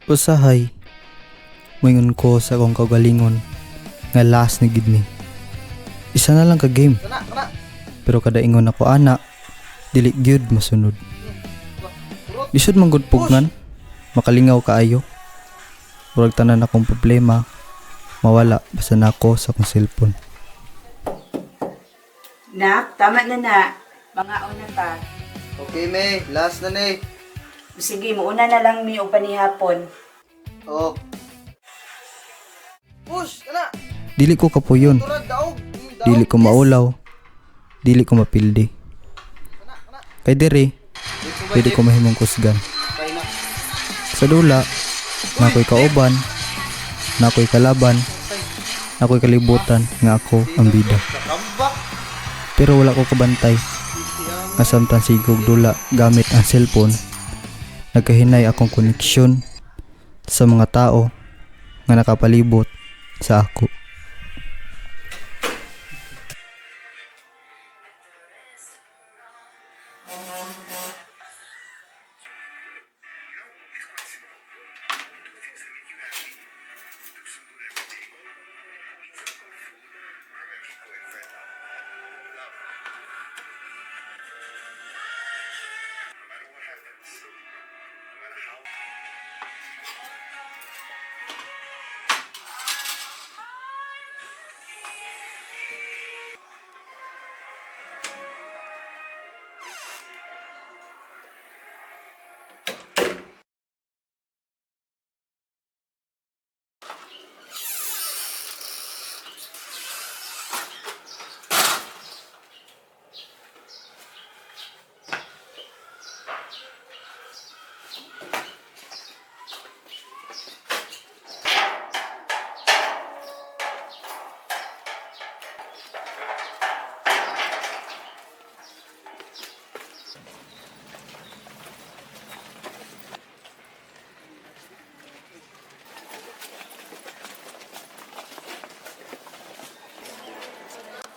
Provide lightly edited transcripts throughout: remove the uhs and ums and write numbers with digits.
Usahay, moingon ko sa akong kaugalingon nga last ni gid ni. Isa na lang ka game. Pero kada ingon ako ana, dili gyud masunod. Bisod man gud pugnan, makalingaw kaayo. Murag tanan akong problema mawala basta nako sa akong cellphone. Nak, tama na. Mga una ta. Okay, May. Last na ni. Sige, muuna na lang mi o panihapon. Oh. Push, kana. Dili ko kapuyon. Dili ko maulaw. Dili ko mapildi. Kay dire, pwede ko mahimong kusgan. Sa dula, nakoy kauban, nakoy kalaban, nakoy kalibutan nga ako ang bida. Pero wala ko kabantay. Nga samtang sigog dula gamit ang cellphone, nagkahinay akong koneksyon sa mga tao nga nakapalibot sa ako.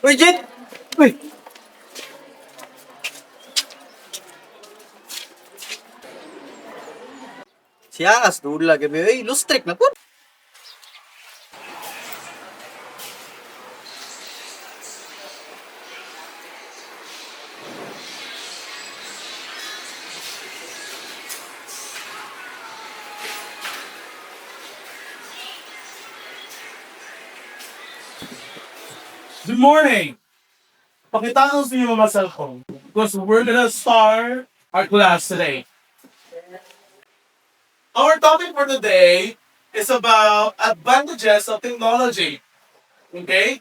Uy, Jet! Uy! Siya as dula gabi. Uy, lustrik na po. Good morning! Pakitaan sa inyo mga cellphone because we're gonna start our class today. Our topic for today is about advantages of technology. Okay?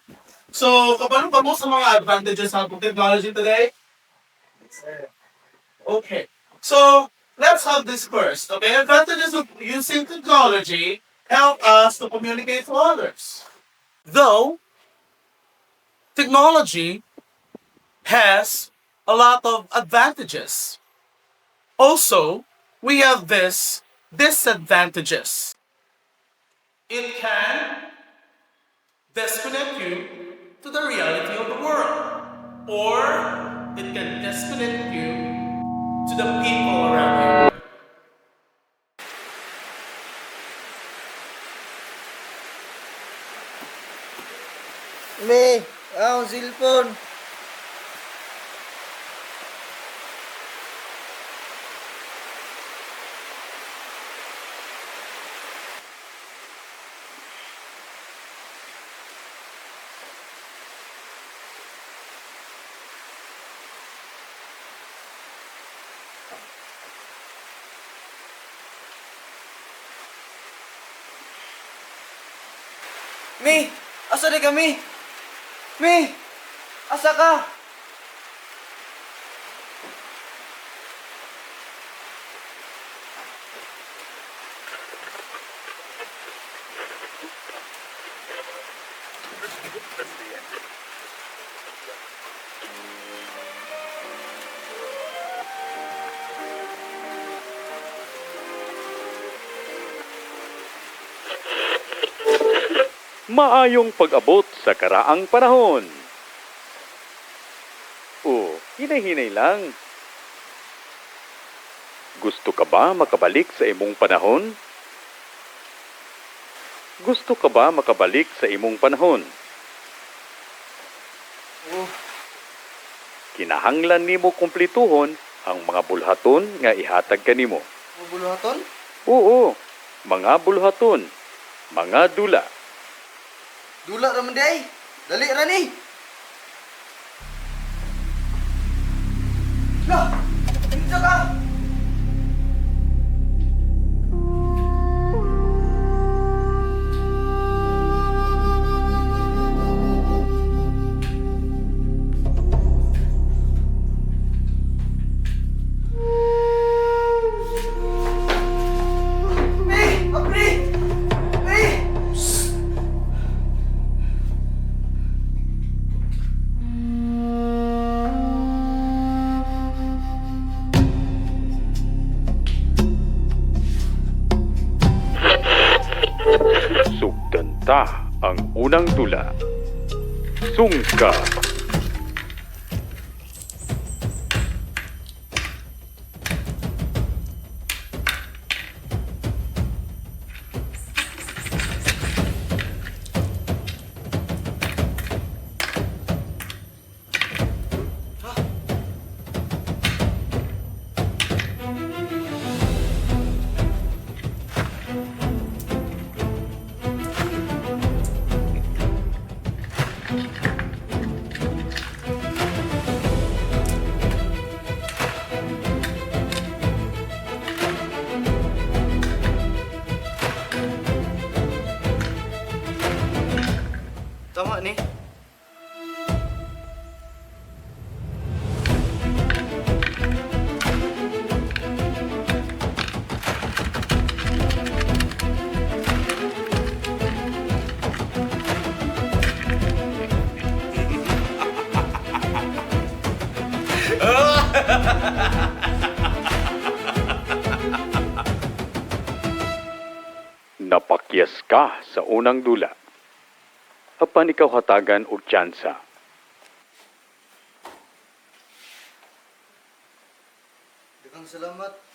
So, kapano pa mo sa mga advantages of technology today? Okay. So, let's have this first. Okay? Advantages of using technology help us to communicate to others. Though, technology has a lot of advantages. Also, we have this disadvantages. It can disconnect you to the reality of the world, or it can disconnect you to the people around you. May, ang cellphone. May, asa di kami? May, asa ka? Maayong pag-abot sa karaang panahon. O, hinay-hinay lang. Gusto ka ba makabalik sa imong panahon? Gusto ka ba makabalik sa imong panahon? Oo. Kinahanglan nimo kumplituhon ang mga bulhaton nga ihatag kanimo. Mabuluhaton? Oo, mga bulhaton, mga dula. Dula raman di ay. Dali ra ni. Lah! Hinta ka! May! Apri! May! Sugdan ta ang unang dula. Sungka. Tama ni. Napakyas ka sa unang dula. Apan ikaw hatagan og tsansa. Daghang salamat.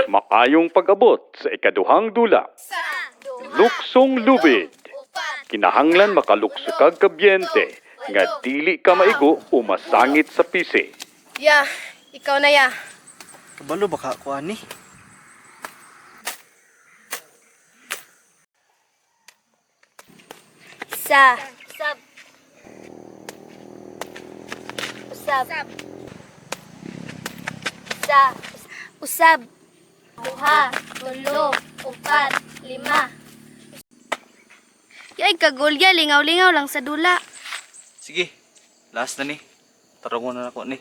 Maayong pag-abot sa ikaduhang dula. Luksong lubid. Kinahanglan makalukso kag kabyente nga dili ka maigo o masangit sa pisi. Ya, ikaw na ya. Kabalo baka ko ani. Isa. Usab. Usab. Isa. Usab. Duha, tulo, upat, lima. Yay, kagulya, lingaw-lingaw lang sa dula. Sige. Last na ni. Tarungon na ako ni.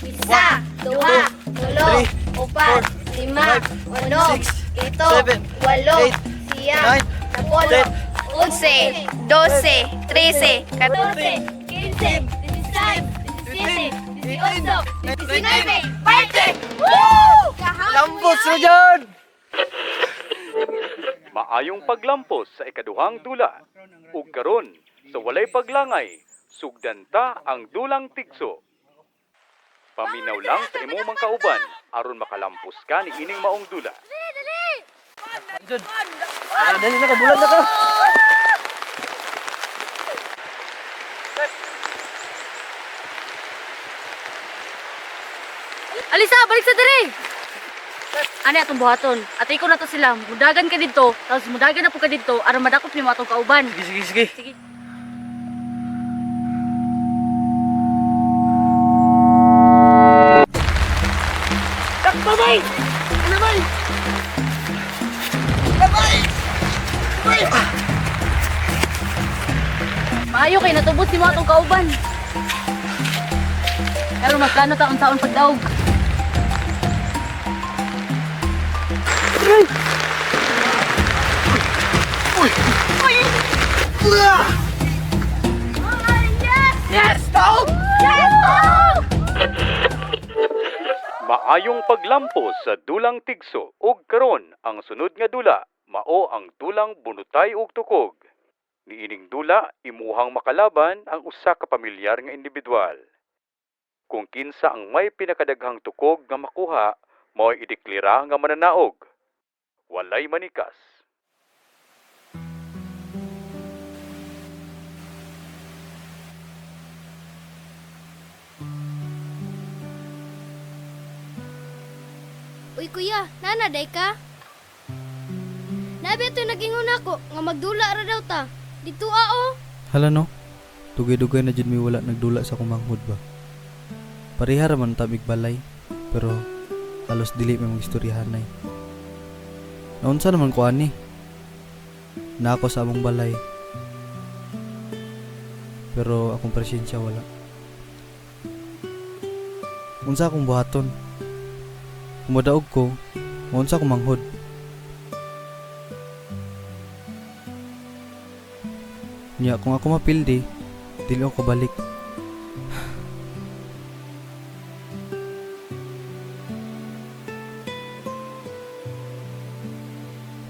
Isa, duha, tulo, upat, lima, uno, ito, walo, siyam, napolo, 11, 12, 13, 14, 15, 16, 17, 18, 19, 20! Woo! Lambot sa dyan! Maayong paglampos sa ikaduhang dula. Ug karon sa walay paglangay, sugdan ta ang dulang tigso. Paminaw lang sa imong mga kauban aron makalampos ka ni ining maong dula. Dali na ka, bulan na ka! Alisa, balik sa diri! Ani atong buhaton. Atay ko na to sila. Mudagan ka dito. Tapos mudagan na po ka dito. Aron madakop niyo atong kauban. Sige, sige, sige. Sige. Takbo, bay! Ano, bay? Maayo kay natubot si mo atong kauban. Pero magplano taon taon pagdaog. Uy! Maayong paglampos sa dulang tigso ug karon ang sunod nga dula mao ang dulang bunutay ug tukog. Niining dula imuhang makalaban ang usa ka pamilyar nga individual. Kung kinsa ang may pinakadaghang tukog nga makuha, mao'y ideklara nga mananaog. Walay manikas. Uy kuya, nanaday ka? Nabi ito nagingon ako nga magdula ra daw ta. Dito ao. Hala no, dugay-dugay na jud mi wala nagdula sa kumanghod ba. Pareha ra man ta balay, pero halos dili may magistoryahanay. Naunsa naman ko ani? Na ako sa among balay. Pero akong presensya wala. Unsa akong buhaton? Kung madaog ko, unsa akong manghod? Nya kung ako mapildi, dili ako balik.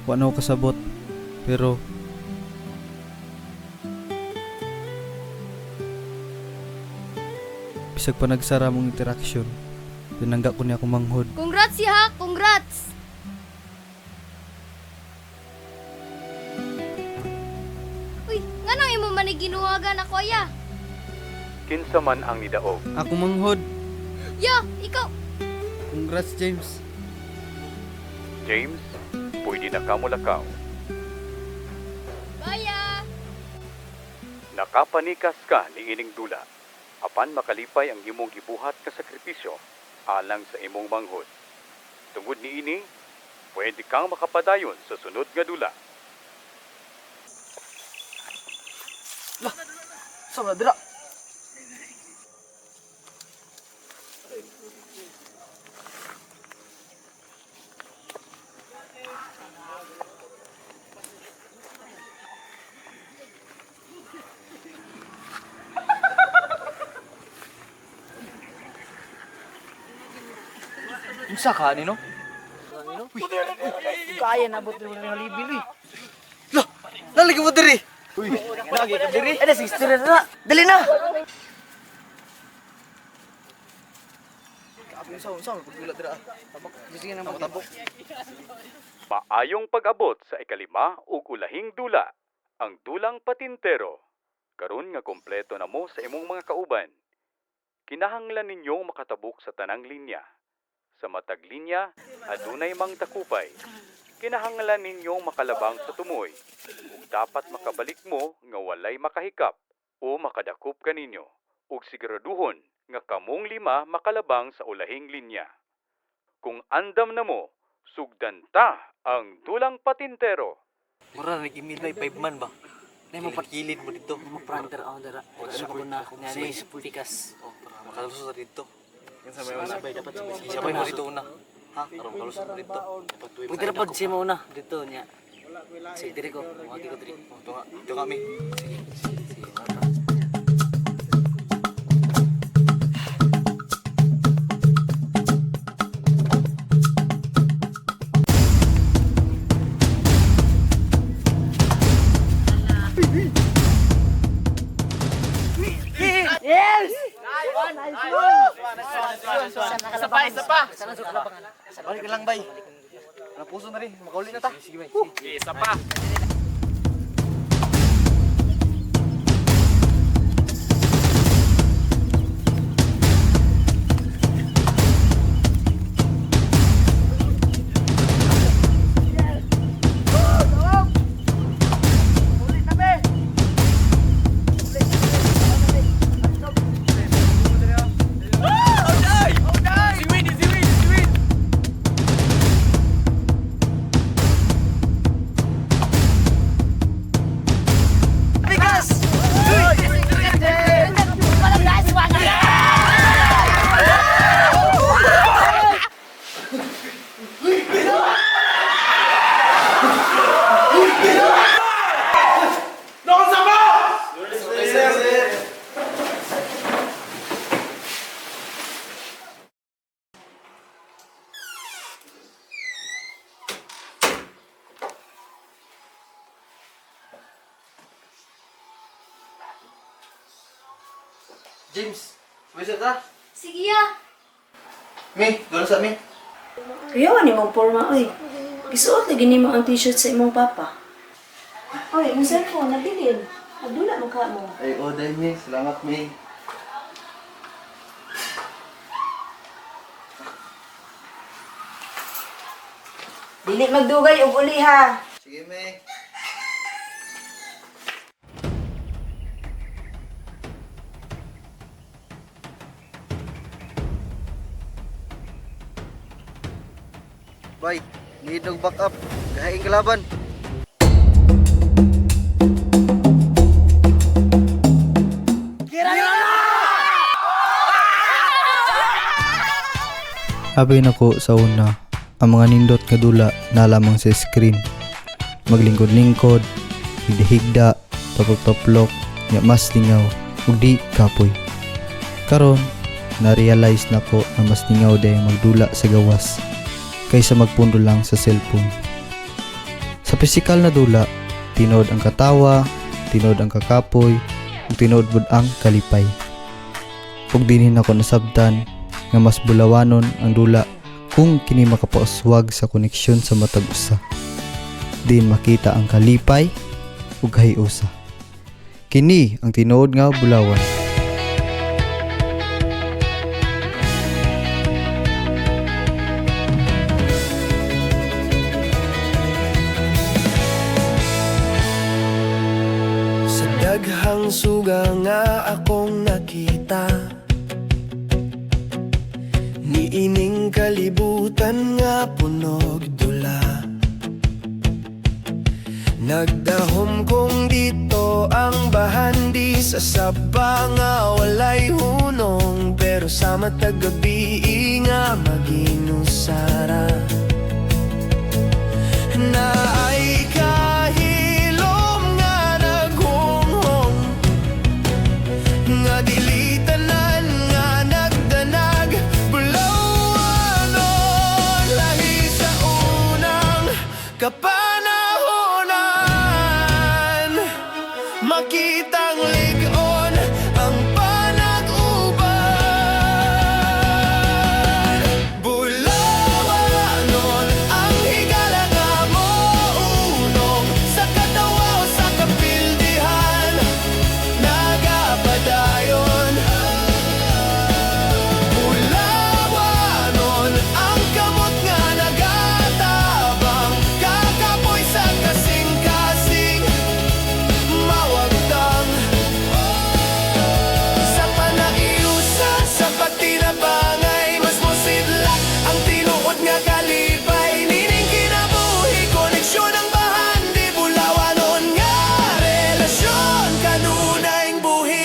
Wala ako kasabot, pero bisag pa nagsara mong interaksyon, tinanggap ko niya akong manghod. Congrats ya, congrats. Uy, nganong imo man ginuwagan ako ya? Kinsa man ang nidaog. Ako manghod. Ya, ikaw. Congrats, James. James, pwede na ka mulakaw. Baya. Nakapanikas ka ni ining dula. Apan makalipay ang imong gibuhat ka sakripisyo alang sa imong manghod. Tungod ni ini, pwede kang makapadayon sa sunod nga dula. Sama dira. Unsa ka ni no? Kaya nabot mo ng libil eh. Lah, nalagi mo diri. Uy, lagi ka diri. Ada sister na. Dali na. Unsa pagdula dira. Tabak, sige na tabok. Maayong pag-abot sa ikalima ug ulahing dula, ang dulang patintero. Karon nga kompleto na mo sa imong mga kauban. Kinahanglan ninyong makatabok sa tanang linya. Sa matag linya, adunay mang takupay. Kinahanglan ninyong makalabang sa tumoy. Ug dapat makabalik mo nga walay makahikap o makadakop kaninyo. Ug siguraduhon nga kamong lima makalabang sa ulahing linya. Kung andam na mo, sugdan ta ang dulang patintero. Mura nag-imilay 5 man ba? Nay mapakilid mo dito. Pranter ako dara. Ano ko na ako nga ni Pultikas. Oh, para makaluso sa dito. Yan Sabay dapat sabay. Sabay mo dito una. Ha? Para makaluso sa dito. Pwede ra pod si mo na dito niya. Si dire ko, wagi ko dire. Ito kami. Isa pa. Balik lang bay. Napuso na rin. Makauli na ta. Sige bay. Isa pa. James, bisa ta? Sige ya. Mi, doon sa mi. Kuyawan ni mong porma, oy. Isuot lagi ni mo ang t-shirt sa imong papa. Oy, mo cellphone, nagdilin. Nagdula mo ka mo. Ay, day mi. Salamat mi. Dili magdugay og uli ha. Sige mi. Bye. Need ng backup. Gahaing kalaban. Abay nako sa una, ang mga nindot nga dula na lamang sa screen. Maglingkod-lingkod, higda-higda, toplok-toplok, nya mas lingaw, ug di kapoy. Karon, na-realize na ko na mas lingaw dayang magdula sa gawas kaysa magpundo lang sa cellphone. Sa pisikal na dula, tinod ang katawa, tinod ang kakapoy, ug tinod bud ang kalipay. Ug dinhin ako nasabtan nga mas bulawanon ang dula kung kini makapauswag sa koneksyon sa matag usa. Din makita ang kalipay ug kahiusa. Kini ang tinuod nga bulawan. Sa daghang suga nga akong nakita, niining kalibutan nga punog dula. Nagdahom kong dito ang bahandi sa saba nga walay hunong, pero sa matag gabi nga maginusara. Na ay kahilom nga naghunghong, nga dilitanan nga nagdanag, bulawanon lahi sa unang kapanahonan. Makitang ligon ang panag-uban, bulawanon ang higala nga mounong, sa katawa o sa kapildihan nagapadayon. Bulawanon ang kamot nga nagatabang, kakapoy sa kasing-kasing mawagtang. Sa panaiusa, sa patinabangay, mas mosidlak ang tinuod nga kalipay. Nining kinabuhi, koneksyon ang bahandi, bulawanon nga relasyon, kanunayng buhi.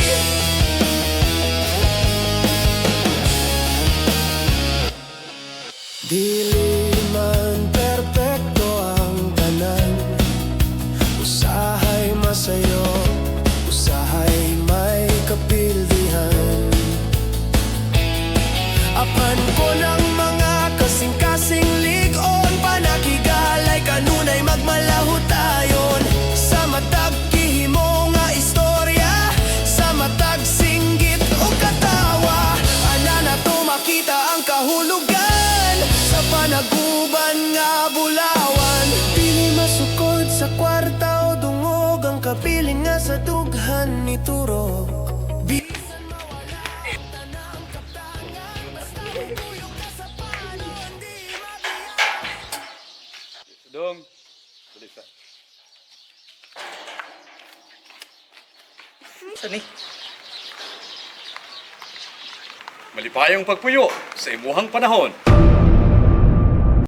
Dili man perpekto ang tanan, usahay masayo, usahay may kapildihan. Apan ko ng mga kasing-kasing ligon, panakigalay kanunay magmalaho tayon. Sa matag kihimo nga istorya, sa matag singgit o katawa, ana na to makita ang kahulugan sa panaguban nga bulawan. Dili masukod sa kwarta o dungog ang kapiling nga sa dughan ni Turo. Bisan mawala ang tanang kaptangan, basta buyog ka sa panon, di mabiyak. Dong, tulisa. Sani? Malipayong pagpuyo sa imuhang panahon.